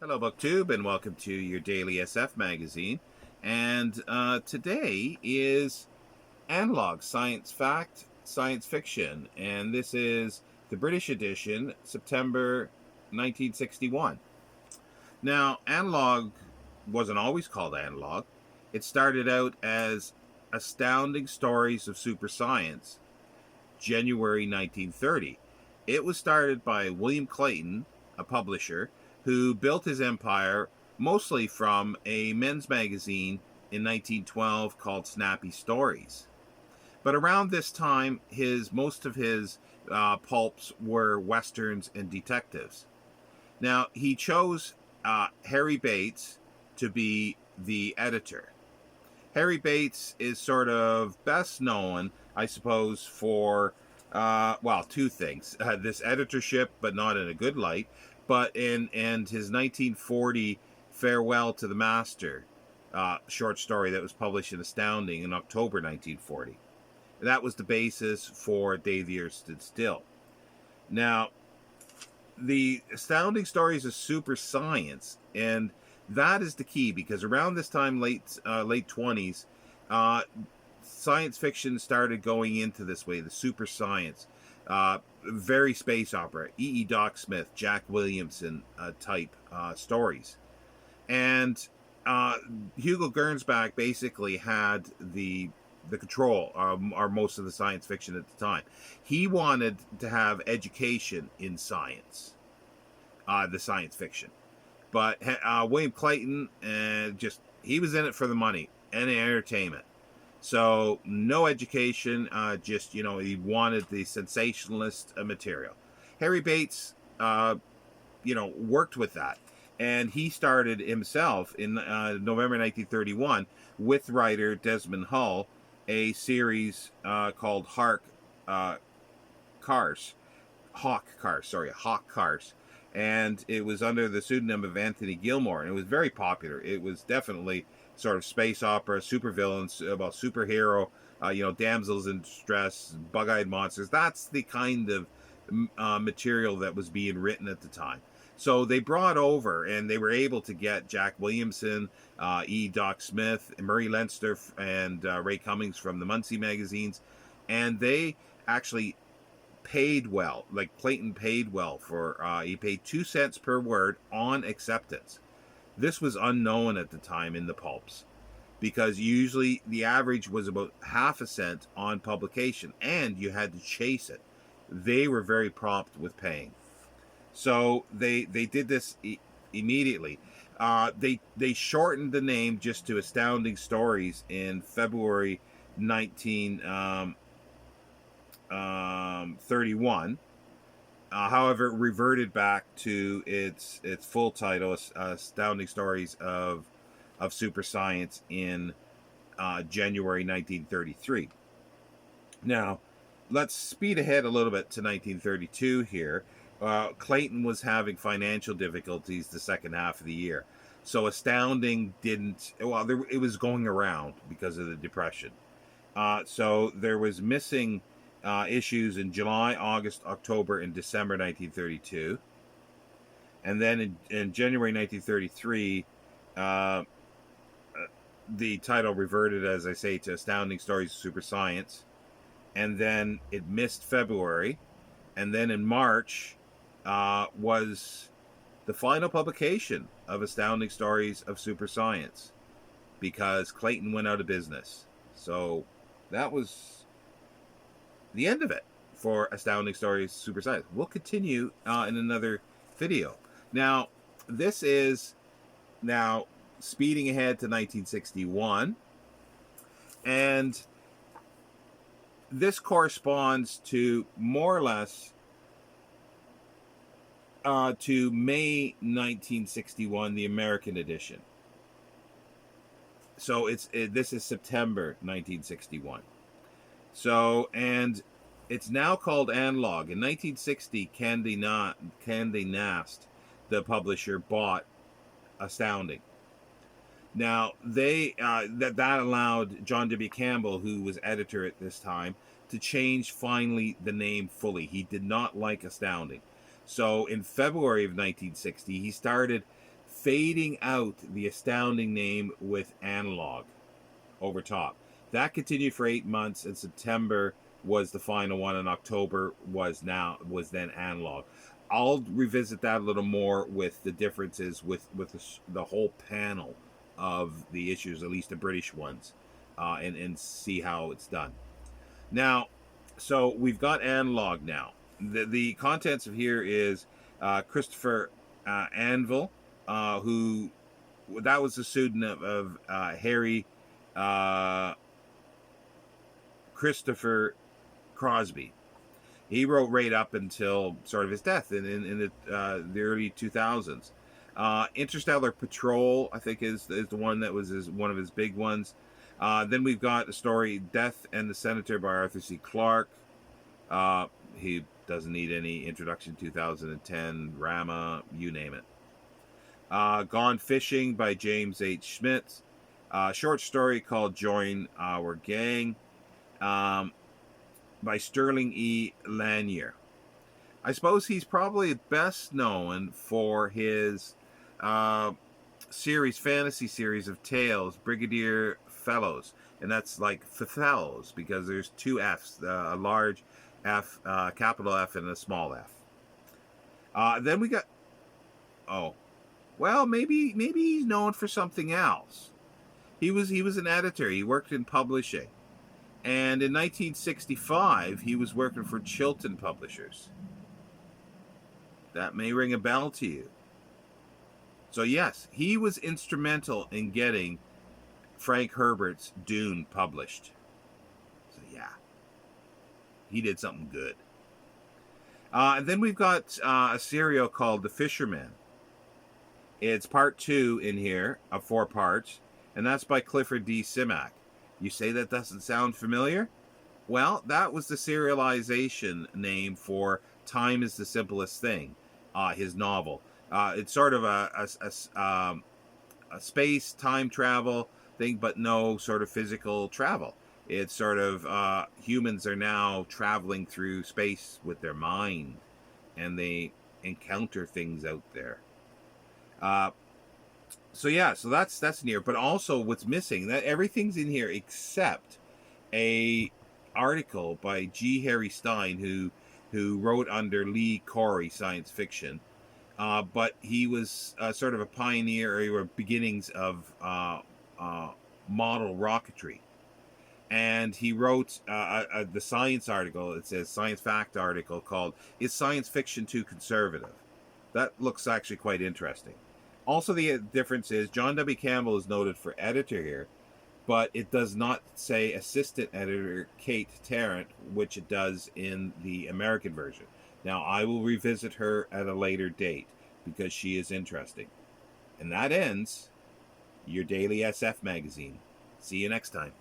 Hello, BookTube, and welcome to your daily SF magazine. And today is Analog Science Fact, Science Fiction, and this is the British edition, September 1961. Now, Analog wasn't always called Analog. It started out as Astounding Stories of Super Science, January 1930. It was started by William Clayton, a publisher, who built his empire mostly from a men's magazine in 1912 called Snappy Stories. But around this time, most of his pulps were westerns and detectives. Now, he chose Harry Bates to be the editor. Harry Bates is sort of best known, I suppose, for two things: this editorship, but not in a good light, but in and his 1940 "Farewell to the Master" short story that was published in Astounding in October 1940. That was the basis for "Day the Earth Stood Still." Now, the Astounding Stories of Super Science, and that is the key, because around this time, late 20s, science fiction started going into this way, the super science, very space opera, Doc Smith, Jack Williamson type stories. And Hugo Gernsback basically had the control, or most of the science fiction at the time. He wanted to have education in science, the science fiction. But William Clayton, he was in it for the money and the entertainment. So no education, he wanted the sensationalist material. Harry Bates, worked with that. And he started himself in November 1931 with writer Desmond Hull a series called Hawk Cars. And it was under the pseudonym of Anthony Gilmore, and it was very popular. It was definitely sort of space opera, supervillains, about superhero, damsels in distress, bug-eyed monsters. That's the kind of material that was being written at the time. So they brought over, and they were able to get Jack Williamson, Doc Smith, Murray Leinster, and Ray Cummings from the Muncie magazines, and they actually paid well. Like Clayton paid well for. He paid 2 cents per word on acceptance. This was unknown at the time in the pulps, because usually the average was about half a cent on publication, and you had to chase it. They were very prompt with paying. So they did this immediately. They shortened the name just to Astounding Stories in February 1931. However, it reverted back to its full title, Astounding Stories of Super Science, in January 1933. Now, let's speed ahead a little bit to 1932 here. Clayton was having financial difficulties the second half of the year. So Astounding didn't, it was going around because of the Depression. So there was missing issues in July, August, October, and December 1932. And then in January 1933, the title reverted, as I say, to Astounding Stories of Super Science. And then it missed February. And then in March was the final publication of Astounding Stories of Super Science, because Clayton went out of business. So that was the end of it for Astounding Stories Super Science. We'll continue in another video. Now, this is now speeding ahead to 1961, and this corresponds to more or less to May 1961, the American edition. So this is September 1961. So, and it's now called Analog. In 1960, Condé Nast, the publisher, bought Astounding. Now, that allowed John W. Campbell, who was editor at this time, to change finally the name fully. He did not like Astounding. So in February of 1960, he started fading out the astounding name with analog over top. That continued for 8 months, and September was the final one, and October was then analog. I'll revisit that a little more with the differences with the whole panel of the issues, at least the British ones, and see how it's done. Now, so we've got analog now. The contents of here is Christopher Anvil, who that was the pseudonym of Harry Christopher Crosby. He wrote right up until sort of his death in the early 2000s. Interstellar Patrol, I think, is the one that was one of his big ones. Then we've got the story Death and the Senator by Arthur C. Clarke. He doesn't need any introduction. 2010, Rama, you name it. Gone Fishing by James H. Schmidt. Short story called Join Our Gang by Sterling E. Lanier. I suppose he's probably best known for his fantasy series of tales, Brigadier Fellows. And that's like Fellows because there's two F's, a large F, capital F, and a small F. Then we got, maybe he's known for something else. He was an editor. He worked in publishing. And in 1965, he was working for Chilton Publishers. That may ring a bell to you. So yes, he was instrumental in getting Frank Herbert's Dune published. So yeah, he did something good. And then we've got a serial called The Fisherman. It's part 2 in here of 4 parts, and that's by Clifford D. Simak. You say that doesn't sound familiar? Well, that was the serialization name for Time is the Simplest Thing, his novel. It's sort of a space time travel thing, but no sort of physical travel. It's sort of humans are now traveling through space with their mind, and they encounter things out there. So that's in here. But also, what's missing, that everything's in here except a article by G. Harry Stein, who wrote under Lee Corey Science Fiction. But he was sort of a pioneer, or beginnings of model rocketry. And he wrote the science article. It says Science Fact article called "Is Science Fiction Too Conservative?" That looks actually quite interesting. Also, the difference is John W. Campbell is noted for editor here, but it does not say assistant editor Kate Tarrant, which it does in the American version. Now, I will revisit her at a later date because she is interesting. And that ends your daily SF magazine. See you next time.